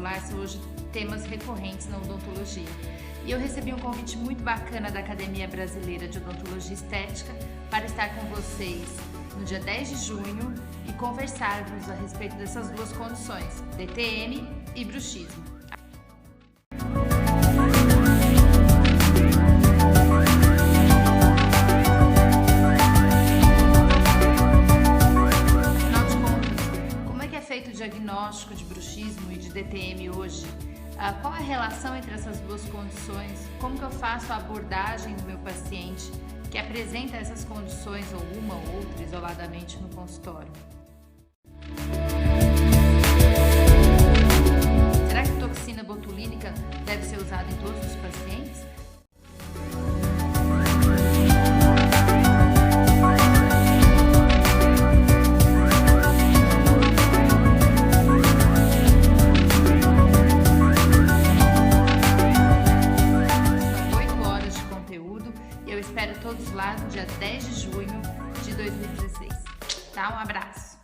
vestibular são hoje temas recorrentes na odontologia. E eu recebi um convite muito bacana da Academia Brasileira de Odontologia Estética para estar com vocês no dia 10 de junho e conversarmos a respeito dessas duas condições, DTM e bruxismo. Afinal de contas, como é que é feito o diagnóstico de bruxismo e de DTM hoje? Qual a relação entre essas duas condições? Como que eu faço a abordagem do meu paciente que apresenta essas condições, ou uma ou outra, isoladamente no consultório? Será que a toxina botulínica deve ser usada em todos os pacientes? Eu espero todos lá no dia 10 de junho de 2016. Tá? Um abraço!